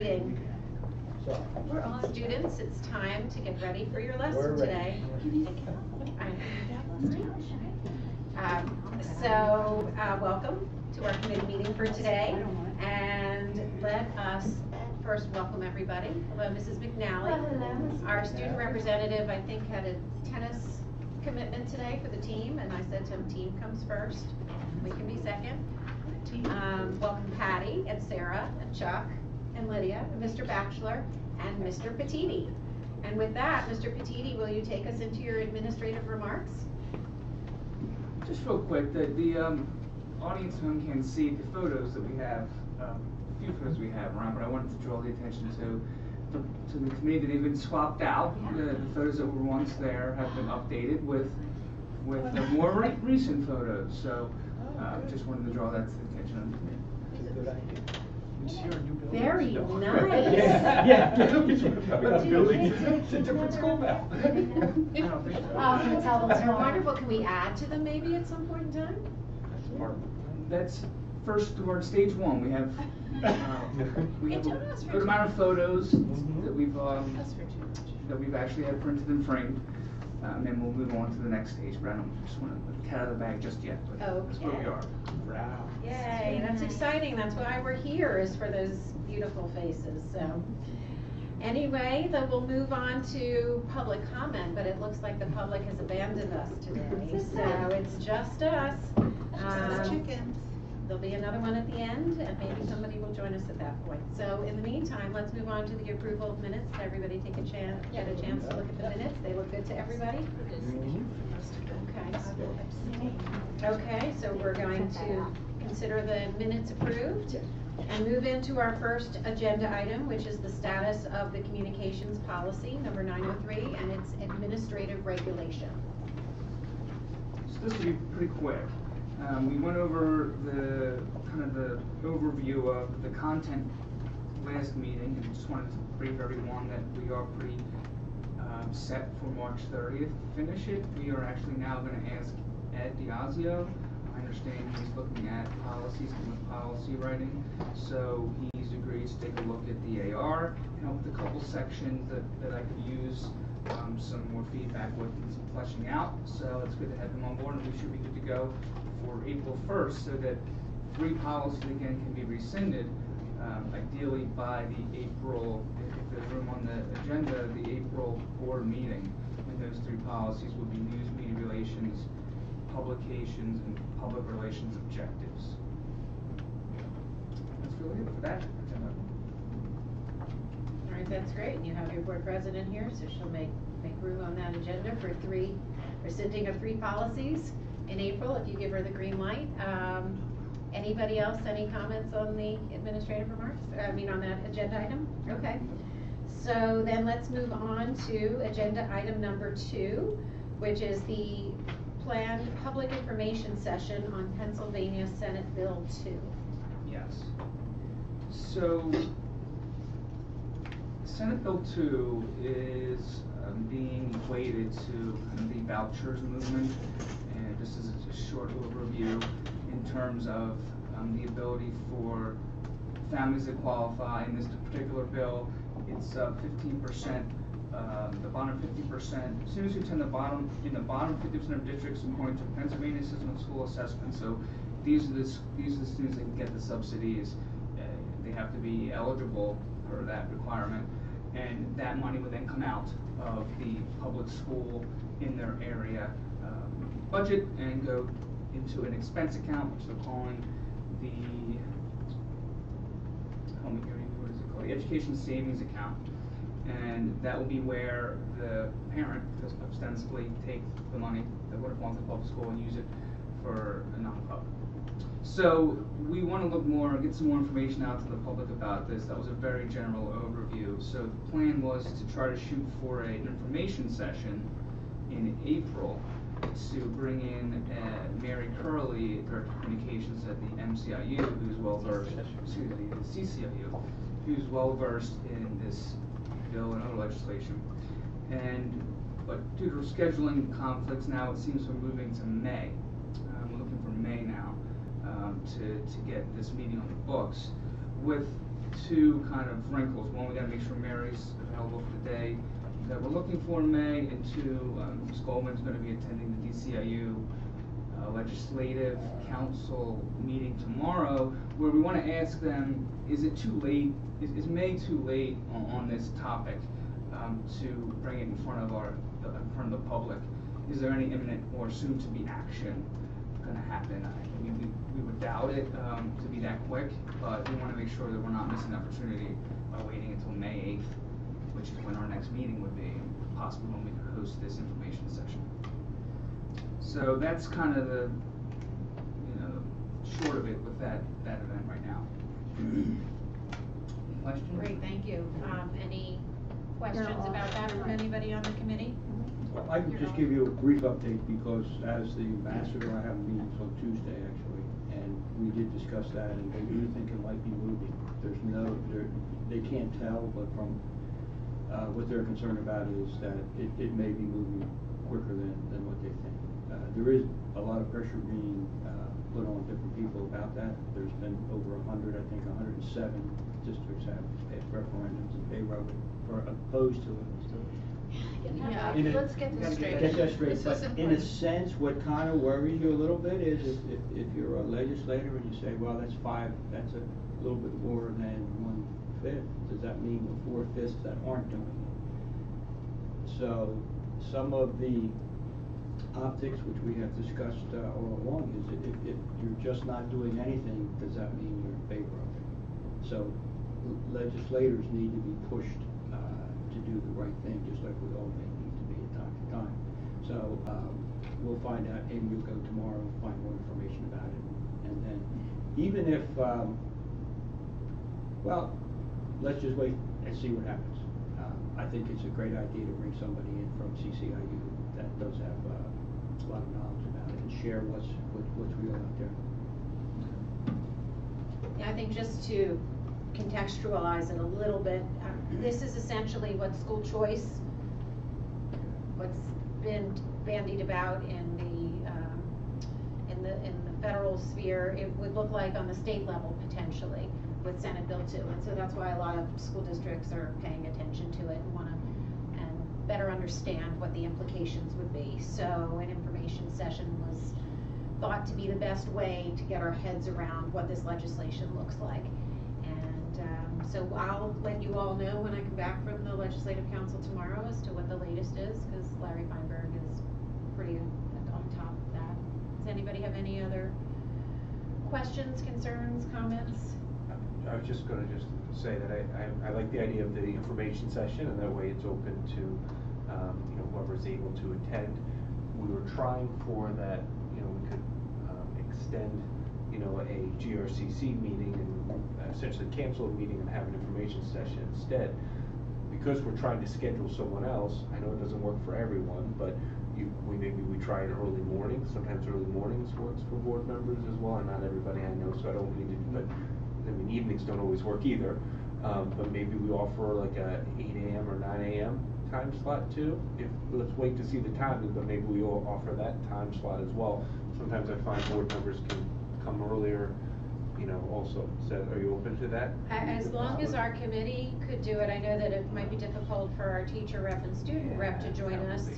We're all students. It's time to get ready for your lesson today. Welcome to our committee meeting for today. And let us first welcome everybody. Hello, Mrs. McNally. Hello. Our student representative, I think, had a tennis commitment today for the team, and I said to him, team comes first. We can be second. Welcome Patty and Sarah and Chuck and Lydia and Mr. Batchelor and Mr. Petiti. And with that, Mr. Petiti, will you take us into your administrative remarks? Just real quick, the audience at home can see the photos that we have, a few photos we have around, but I wanted to draw the attention to the committee that they've been swapped out. The photos that were once there have been updated with the more recent photos. So just wanted to draw that to the attention of the committee. It's a good idea. Very nice. Yeah. It's a different school now. I don't think so. They're wonderful. Can we add to them maybe at some point in time? That's first toward stage one. We have a good amount of photos that we've actually had printed and framed. And then we'll move on to the next stage, but I don't just want to put the cat out of the bag just yet. But that's where we are. Wow. Yay, that's exciting. That's why we're here, is for those beautiful faces. So anyway, then we'll move on to public comment, but it looks like the public has abandoned us today. So it's just us. Chickens. There'll be another one at the end, and maybe somebody will join us at that point. So in the meantime, let's move on to the approval of minutes. Everybody get a chance to look at the minutes. They look good to everybody? Okay, so we're going to consider the minutes approved and move into our first agenda item, which is the status of the communications policy, number 903, and its administrative regulation. So this will be pretty quick. We went over the overview of the content last meeting, and just wanted to brief everyone that we are pretty set for March 30th to finish it. We are actually now going to ask Ed Diazio. I understand he's looking at policies and policy writing, so he's agreed to take a look at the AR and help with a couple sections that I could use some more feedback with and some fleshing out. So it's good to have him on board, and we should be good to go for April 1st, so that 3 policies again can be rescinded, ideally by the April, if there's room on the agenda, the April board meeting. And those 3 policies will be news, media relations, publications, and public relations objectives. That's really it for that agenda. All right, that's great. And you have your board president here, so she'll make room on that agenda for rescinding of 3 policies in April, if you give her the green light. Anybody else, any comments on the administrative remarks? On that agenda item? Okay. So then let's move on to agenda item number 2, which is the planned public information session on Pennsylvania Senate Bill 2. Yes. So Senate Bill 2 is being weighted to the vouchers movement, and this is a short overview in terms of the ability for families that qualify in this particular bill. It's 15%, the bottom 50%. Students who attend the bottom 50% of districts according to Pennsylvania system of school assessment. So these are the students that can get the subsidies. They have to be eligible for that requirement, and that money would then come out of the public school in their area budget and go into an expense account, which they're calling the the education savings account, and that will be where the parent does ostensibly take the money that would have gone to the public school and use it for a non-pub. So we want to look more, get some more information out to the public about this. That was a very general overview. So the plan was to try to shoot for an information session in April to bring in Mary Curley, Director of Communications at the MCIU, who's well versed, excuse me, the CCIU, who's well versed in this bill and other legislation. But due to scheduling conflicts now, it seems we're moving to May. We're looking for May now to get this meeting on the books. With two kind of wrinkles. One, we gotta make sure Mary's available for the day that we're looking for in May, and two, Ms. Goldman's gonna be attending the DCIU Legislative Council meeting tomorrow, where we wanna ask them, is it too late, is May too late on this topic to bring it in front of the public? Is there any imminent or soon-to-be action gonna happen? We would doubt it to be that quick, but we wanna make sure that we're not missing the opportunity by waiting until May 8th, which is when our next meeting would be, possibly when we could host this information session. So that's kind of the, short of it with that event right now. Any questions? Great, thank you. Any questions about that from anybody on the committee? Well, I could just give you a brief update because as the ambassador, I have meetings on Tuesday actually, and we did discuss that, and they do think it might be moving. They can't tell, but from what they're concerned about is that it may be moving quicker than what they think. There is a lot of pressure being put on different people about that. There's been over 100, I think 107 districts have referendums in favor of it, or opposed to it. Yeah, In a- let's get this straight. Get that straight, This but isn't in a what- sense, what kind of worries you a little bit is if you're a legislator and you say, well, that's a little bit more than 1/5, does that mean the 4/5 that aren't doing it? So, some of the optics, which we have discussed all along, is that if you're just not doing anything, does that mean you're in favor of it? So, legislators need to be pushed to do the right thing, just like we all may need to be at time to time. So we'll find out, maybe we'll go tomorrow, find more information about it, and then even if, well, let's just wait and see what happens. I think it's a great idea to bring somebody in from CCIU that does have a lot of knowledge about it and share what's real out there. Yeah, I think just to contextualize it a little bit, this is essentially what school choice, what's been bandied about in the federal sphere, it would look like on the state level potentially with Senate Bill 2. And so that's why a lot of school districts are paying attention to it and want to better understand what the implications would be. So an information session was thought to be the best way to get our heads around what this legislation looks like. So I'll let you all know when I come back from the Legislative Council tomorrow as to what the latest is, because Larry Feinberg is pretty on top of that. Does anybody have any other questions, concerns, comments? I was just going to say that I like the idea of the information session, and that way it's open to whoever's able to attend. We were trying for that, we could extend a GRCC meeting and essentially cancel a meeting and have an information session instead. Because we're trying to schedule someone else, I know it doesn't work for everyone, but maybe we try an early morning. Sometimes early mornings works for board members as well, and not everybody I know, so I don't mean to, but I mean evenings don't always work either. But maybe we offer like a 8 a.m. or 9 a.m. time slot too. Let's wait to see the timing, but maybe we all offer that time slot as well. Sometimes I find board members can come earlier, also. So are you open to that? As long as our committee could do it. I know that it might be difficult for our teacher rep and student rep to join us.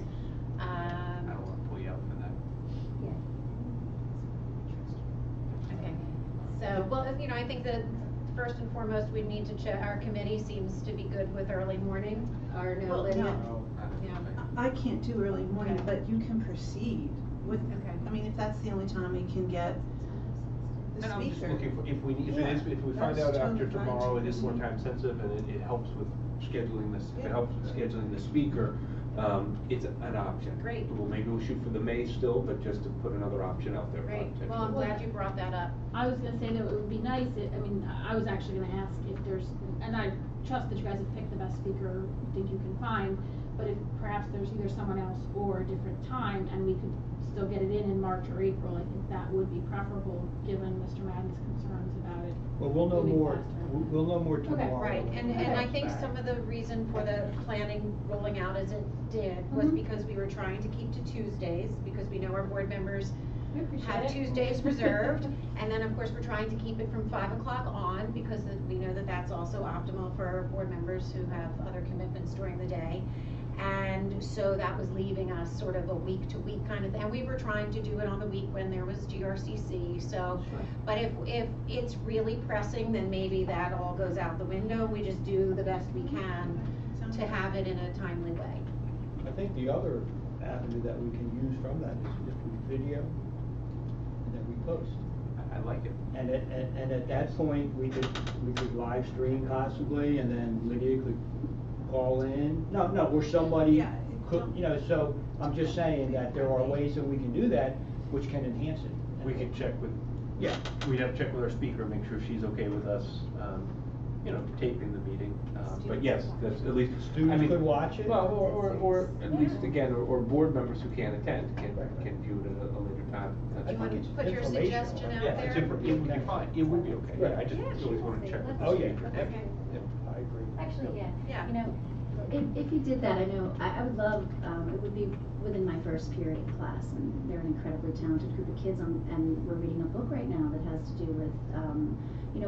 I don't want to pull you out for that. Okay. So, well, I think that first and foremost, we need to check, our committee seems to be good with early morning, or no, Well, Lydia? no. Yeah. I can't do early morning, Okay. but you can proceed with, Okay. I mean, if that's the only time we can get the And I'm just speaker. looking for, if we Yeah, find that's out after totally fine tomorrow, to it is more proceed. time sensitive, and it helps with scheduling this, if it Yeah. helps with scheduling the speaker, it's an option. Great. Well, maybe we'll shoot for the May still, but just to put another option out there. Great. potentially. Well, I'm glad you brought that up. I was gonna say that it would be nice, I was actually gonna ask if there's, and I trust that you guys have picked the best speaker you think you can find, but if perhaps there's either someone else or a different time, and we could still get it in March or April, I think that would be preferable, given Mr. Madden's concerns about it. Well, we'll know moving more, faster. we'll know more Okay, tomorrow. Right, and I think Back. some of the reason for the planning rolling out as it did was Mhm. because we were trying to keep to Tuesdays, because we know our board members We appreciate have it. Tuesdays reserved, and then of course we're trying to keep it from 5 o'clock on, because we know that that's also optimal for board members who have other commitments during the day. And so that was leaving us sort of a week-to-week kind of thing. And we were trying to do it on the week when there was GRCC, so. Sure. But if it's really pressing, then maybe that all goes out the window. We just do the best we can to have it in a timely way. I think the other avenue that we can use from that is if we video and then we post. I like it. And at that point, we could live stream possibly, and then Lydia could call in. No, or somebody Yeah, could, you know, so I'm just saying that there are ways that we can do that which can enhance it. We could check with, Yeah. we'd have to check with our speaker, make sure she's okay with us, taping the meeting. But yes, that's at least. Students could watch it? Well, or at least, again, or board members who can't attend can view it at a later time. That's You want fine. to put your informational. suggestion out Yeah, there? it would be fine, it would be okay, Right. I just Yeah, always sure. want to check with the Oh, yeah. speaker. Okay. I agree. Actually, yeah. Yeah. You know, if you did that, I know, I would love, it would be within my first period of class, and they're an incredibly talented group of kids, and we're reading a book right now that has to do with,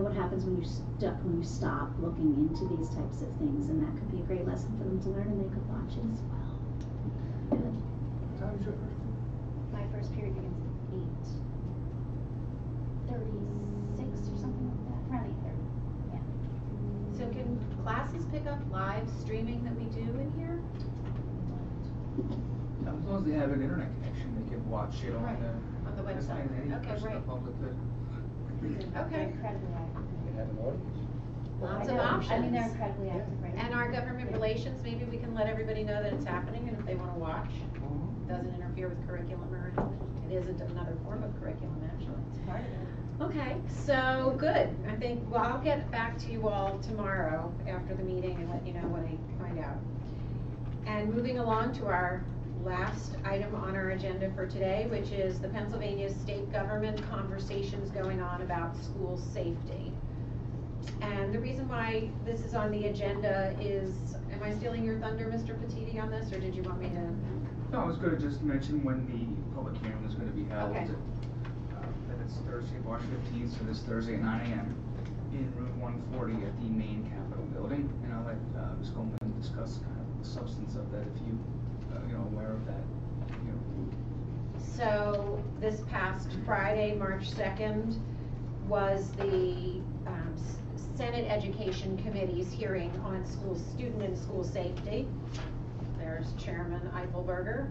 what happens when you stop looking into these types of things, and that could be a great lesson for them to learn, and they could watch it as well. Good. Time's your first. My first period begins at 8:36 or something like that, around 8:30, yeah. So can classes pick up live streaming that we do in here? As long as they have an internet connection, they can watch it Right, on the website. Any Okay, person in right. the public could. They're Okay. incredibly active. We have an audience. Lots I of know. options. I mean, they're incredibly active right now. And our government relations, maybe we can let everybody know that it's happening, and if they want to watch, doesn't interfere with curriculum or anything. It is another form of curriculum, actually. It's part of it. Okay, so good. I think, well, I'll get back to you all tomorrow after the meeting and let you know what I find out. And moving along to our last item on our agenda for today, which is the Pennsylvania state government conversations going on about school safety. And the reason why this is on the agenda is, am I stealing your thunder, Mr. Petiti, on this, or did you want me to? No, I was gonna just mention when the public hearing is gonna be held. Okay. That it's Thursday, March 15th, so this Thursday at 9 a.m. in room 140 at the main Capitol building. And I'll let Ms. Goldman discuss kind of the substance of that if you, aware of that, So this past Friday, March 2nd, was the Senate Education Committee's hearing on student and school safety. There's Chairman Eichelberger.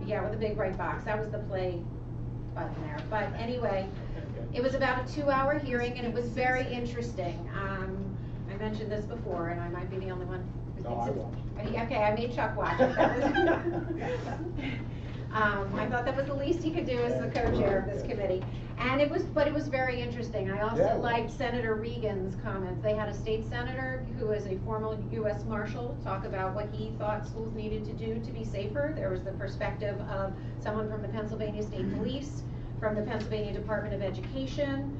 Yeah, with the big white box. That was the play button there. But anyway, it was about a 2-hour hearing, and it was very interesting. I mentioned this before, and I might be the only one who No, thinks I it's. watched. Okay, I made Chuck watch it. That was- I thought that was the least he could do as the co-chair of this committee. And it was very interesting. I also Yeah. liked Senator Regan's comments. They had a state senator who is a former U.S. Marshal talk about what he thought schools needed to do to be safer. There was the perspective of someone from the Pennsylvania State Police, from the Pennsylvania Department of Education.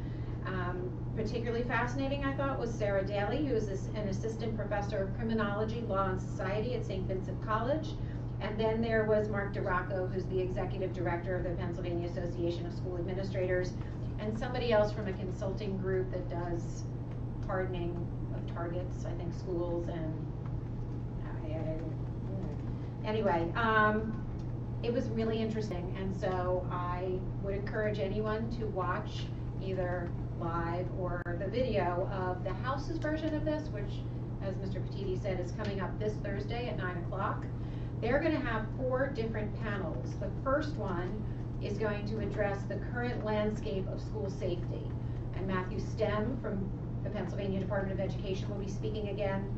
Particularly fascinating, I thought, was Sarah Daly, who is an assistant professor of criminology, law, and society at St. Vincent College. And then there was Mark DiRocco, who's the executive director of the Pennsylvania Association of School Administrators, and somebody else from a consulting group that does hardening of targets, I think schools, and anyway, it was really interesting. And so I would encourage anyone to watch either live or the video of the House's version of this, which, as Mr. Petiti said, is coming up this Thursday at 9 o'clock. They're going to have 4 different panels. The first one is going to address the current landscape of school safety. And Matthew Stem from the Pennsylvania Department of Education will be speaking again.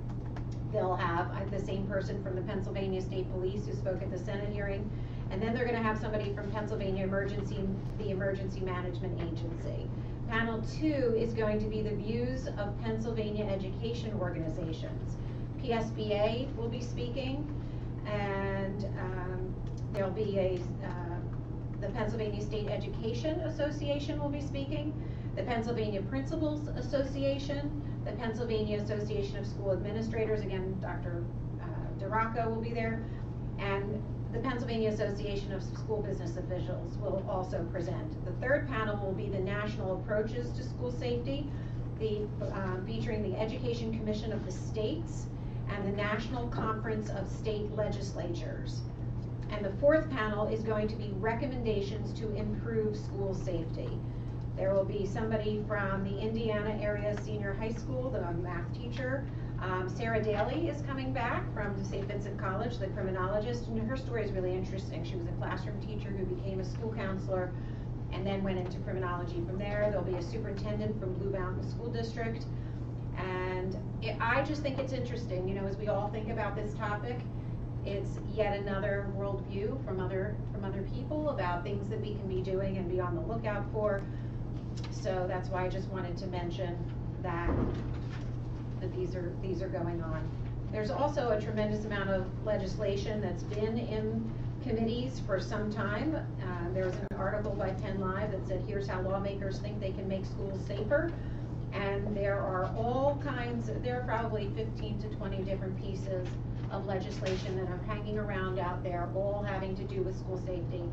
They'll have the same person from the Pennsylvania State Police who spoke at the Senate hearing. And then they're going to have somebody from Pennsylvania the Emergency Management Agency. Panel 2 is going to be the views of Pennsylvania education organizations. PSBA will be speaking, and there'll be the Pennsylvania State Education Association will be speaking, the Pennsylvania Principals Association, the Pennsylvania Association of School Administrators, again, Dr. DiRocco will be there, and the Pennsylvania Association of School Business Officials will also present. The third panel will be the national approaches to school safety, featuring the Education Commission of the States and the National Conference of State Legislatures. And the fourth panel is going to be recommendations to improve school safety. There will be somebody from the Indiana Area Senior High School, the math teacher. Sarah Daly is coming back from St. Vincent College, the criminologist, and her story is really interesting. She was a classroom teacher who became a school counselor and then went into criminology from there. There'll be a superintendent from Blue Mountain School District. And I just think it's interesting, you know, as we all think about this topic, it's yet another worldview from other people about things that we can be doing and be on the lookout for. So that's why I just wanted to mention that these are going on. There's also a tremendous amount of legislation that's been in committees for some time. There was an article by Penn Live that said, here's how lawmakers think they can make schools safer. And there are all kinds, there are probably 15 to 20 different pieces of legislation that are hanging around out there, all having to do with school safety,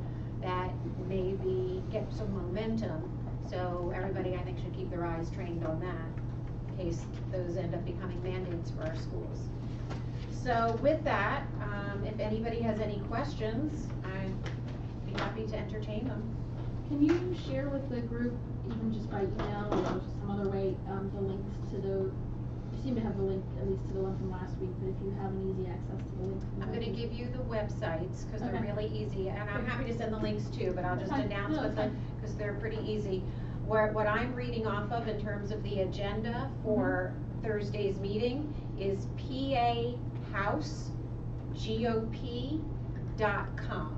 that maybe get some momentum. So everybody, I think, should keep their eyes trained on that in case those end up becoming mandates for our schools. So with that, if anybody has any questions, I'd be happy to entertain them. Can you share with the group, even just by email or some other way, the links to the, you seem to have the link at least to the one from last week, but if you have an easy access to the link. I'm going to give you the websites because they're Okay. really easy, and I'm happy to send the links too, but I'll just Fine. announce No, what that's the, fine. because they're pretty easy. What I'm reading off of in terms of the agenda for Thursday's meeting is pahousegop.com.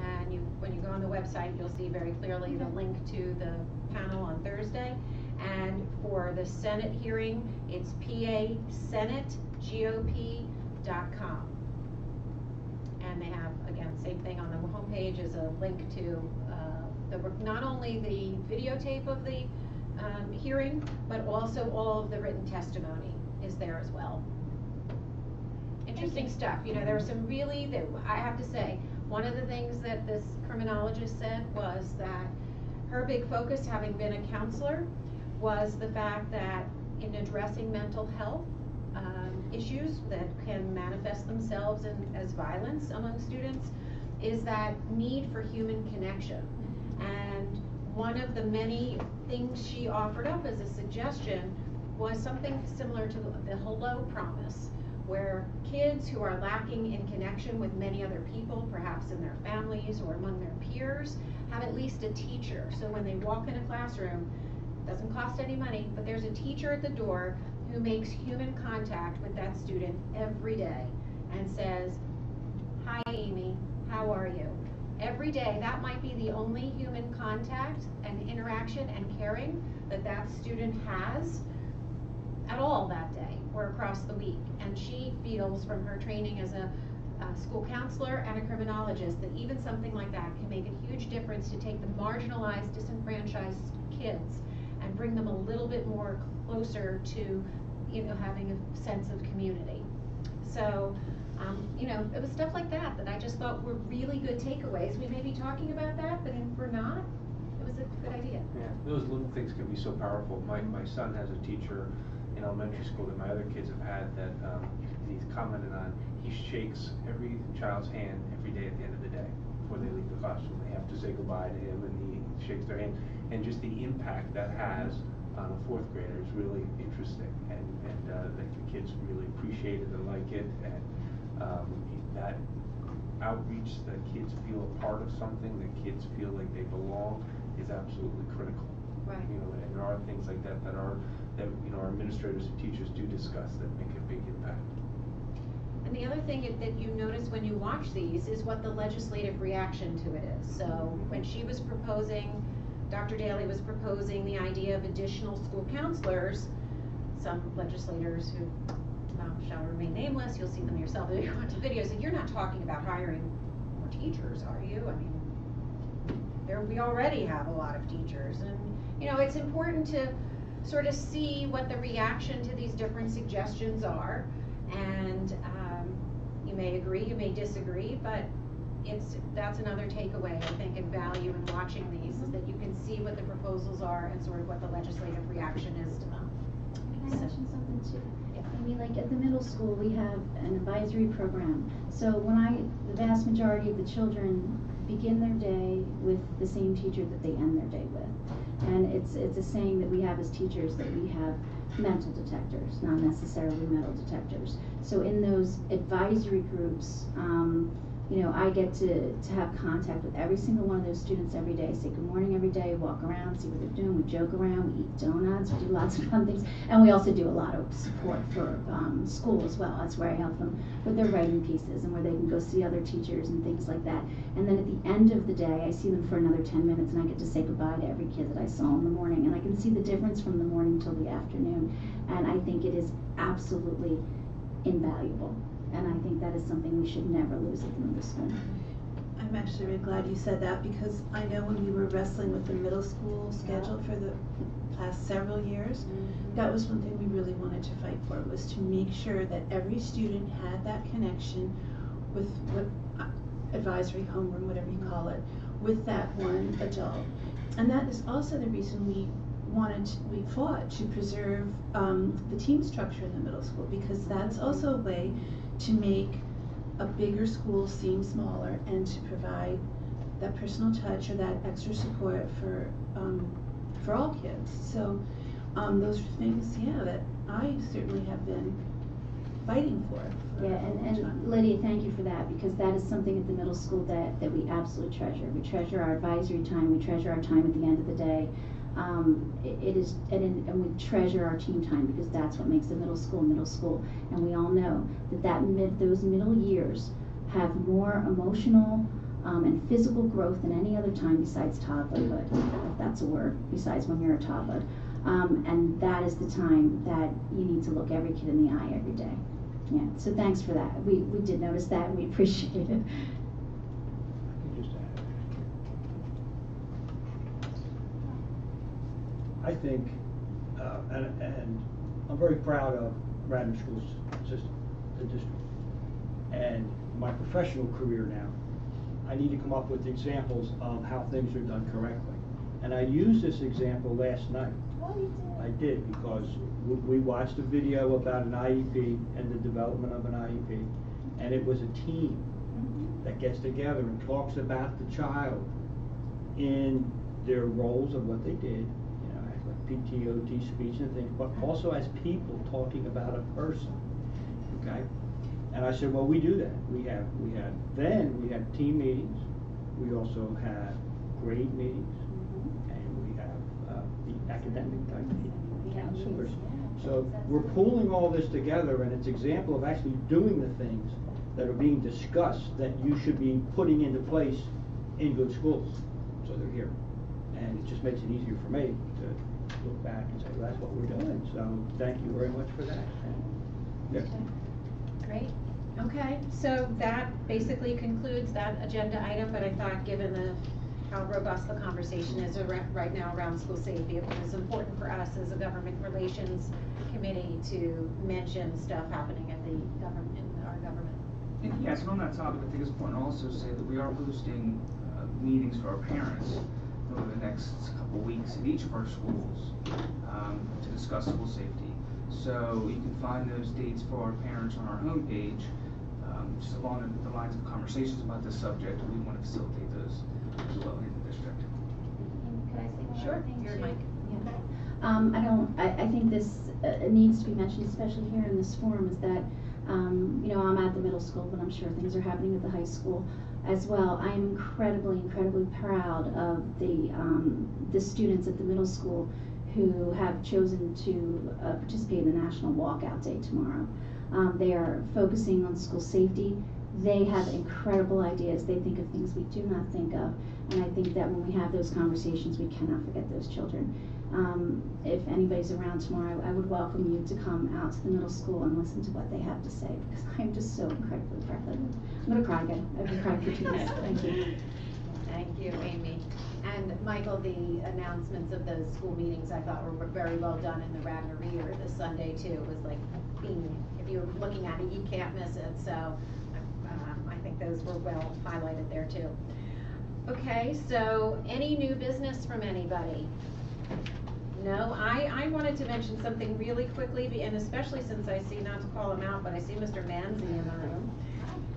And when you go on the website, you'll see very clearly the link to the panel on Thursday. And for the Senate hearing, it's pasenatgop.com. And they have, again, same thing on the homepage is a link to not only the videotape of the hearing, but also all of the written testimony is there as well. Interesting stuff. You know, there were some really, I have to say, one of the things that this criminologist said was that her big focus, having been a counselor, was the fact that in addressing mental health issues that can manifest themselves as violence among students, is that need for human connection. And one of the many things she offered up as a suggestion was something similar to the hello promise, where kids who are lacking in connection with many other people, perhaps in their families or among their peers, have at least a teacher. So when they walk in a classroom, it doesn't cost any money, but there's a teacher at the door who makes human contact with that student every day and says, "Hi Amy, how are you?" Every day, that might be the only human contact and interaction and caring that that student has at all that day or across the week. And she feels from her training as a school counselor and a criminologist that even something like that can make a huge difference to take the marginalized, disenfranchised kids and bring them a little bit more closer to, you know, having a sense of community. So, you know, it was stuff like that that I just thought were really good takeaways. We may be talking about that, but if we're not, it was a good idea. Yeah, those little things can be so powerful. My son has a teacher in elementary school that my other kids have had that he's commented on. He shakes every child's hand every day at the end of the day before they leave the classroom. They have to say goodbye to him, and he shakes their hand. And just the impact that has on a fourth grader is really interesting, and the kids really appreciate it and like it, and that outreach, that kids feel a part of something, that kids feel like they belong, is absolutely critical. Right. You know, and there are things like that that you know, our administrators and teachers do discuss that make a big impact. And the other thing that you notice when you watch these is what the legislative reaction to it is. So when she was proposing, Dr. Daly was proposing the idea of additional school counselors, some legislators who shall remain nameless, you'll see them yourself if you watch the videos, and you're not talking about hiring more teachers, are you? I mean, we already have a lot of teachers, and you know, it's important to sort of see what the reaction to these different suggestions are, and you may agree, you may disagree, but that's another takeaway, I think, and value in watching these, is that you can see what the proposals are and sort of what the legislative reaction is to them. Can I mention something too? Yeah. I mean, like at the middle school, we have an advisory program. So the vast majority of the children begin their day with the same teacher that they end their day with. And it's a saying that we have as teachers, that we have mental detectors, not necessarily metal detectors. So in those advisory groups, you know, I get to have contact with every single one of those students every day, say good morning every day, walk around, see what they're doing, we joke around, we eat donuts, we do lots of fun things, and we also do a lot of support for school as well. That's where I help them with their writing pieces and where they can go see other teachers and things like that. And then at the end of the day, I see them for another 10 minutes and I get to say goodbye to every kid that I saw in the morning, and I can see the difference from the morning till the afternoon, and I think it is absolutely invaluable. And I think that is something we should never lose at the middle school. I'm actually really glad you said that, because I know when we were wrestling with the middle school schedule for the past several years, that was one thing we really wanted to fight for, was to make sure that every student had that connection with what advisory homeroom, whatever you call it, with that one adult. And that is also the reason we fought to preserve the team structure in the middle school, because that's also a way to make a bigger school seem smaller and to provide that personal touch or that extra support for all kids. So those are things, yeah, that I certainly have been fighting for Yeah, a long time. and Lydia, thank you for that, because that is something at the middle school that we absolutely treasure. We treasure our advisory time, we treasure our time at the end of the day. And we treasure our team time, because that's what makes the middle school. And we all know those middle years have more emotional and physical growth than any other time besides toddlerhood, if that's a word, besides when you're a toddler. And that is the time that you need to look every kid in the eye every day. Yeah, so thanks for that. We did notice that, and we appreciate it. I can just add. I think, and I'm very proud of Radnor School System, the district. And my professional career now, I need to come up with examples of how things are done correctly. And I used this example last night. Oh, you did? I did, because we watched a video about an IEP and the development of an IEP, and it was a team that gets together and talks about the child in their roles of what they did, you know, like PT, OT, speech and things, but also as people talking about a person, okay? And I said, well, we do that. We had team meetings, we also had grade meetings, and we have the academic type counselors. So we're pulling all this together, and it's an example of actually doing the things that are being discussed that you should be putting into place in good schools. So they're here. And it just makes it easier for me to look back and say, well, that's what we're doing. So thank you very much for that. And, yeah. Great. Okay, so that basically concludes that agenda item, but I thought, given how robust the conversation is right now around school safety, it was important for us as a government relations committee to mention stuff happening at our government. And yes, and on that topic, I think it's important to also say that we are hosting meetings for our parents over the next couple weeks at each of our schools to discuss school safety. So you can find those dates for our parents on our homepage. Just along the lines of conversations about this subject, we want to facilitate those as well in the district. Could I say one Sure, other thing your too? mic. I think this needs to be mentioned, especially here in this forum, is that, you know, I'm at the middle school, but I'm sure things are happening at the high school as well. I am incredibly proud of the students at the middle school who have chosen to participate in the National Walkout Day tomorrow. They are focusing on school safety. They have incredible ideas. They think of things we do not think of. And I think that when we have those conversations, we cannot forget those children. If anybody's around tomorrow, I would welcome you to come out to the middle school and listen to what they have to say, because I'm just so incredibly proud of them. I'm going to cry again. I've been crying for 2 days. Thank you. Thank you, Amy. And Michael, the announcements of those school meetings I thought were very well done in the Radnor Reader this Sunday too. It was like if you're looking at it, you can't miss it. So I think those were well highlighted there too. Okay, so any new business from anybody? No, I wanted to mention something really quickly, and especially since I see, not to call him out, but I see Mr. Manzi in the room.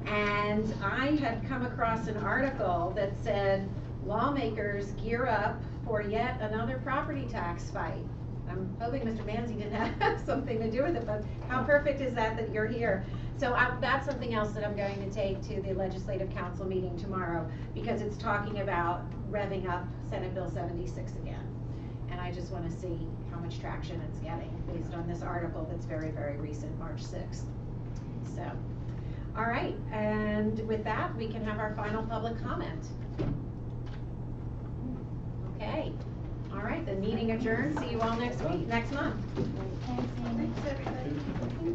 And I had come across an article that said, lawmakers gear up for yet another property tax fight. I'm hoping Mr. Manzi didn't have something to do with it, but how perfect is that you're here? So that's something else that I'm going to take to the Legislative Council meeting tomorrow, because it's talking about revving up Senate Bill 76 again. And I just want to see how much traction it's getting based on this article that's very, very recent, March 6th. So, all right, and with that, we can have our final public comment. Okay, all right, the meeting adjourned. See you all next week, next month. Thanks, everybody.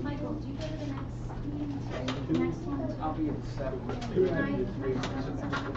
Michael, do you go to the next meeting, next one? I'll be at 7. Right.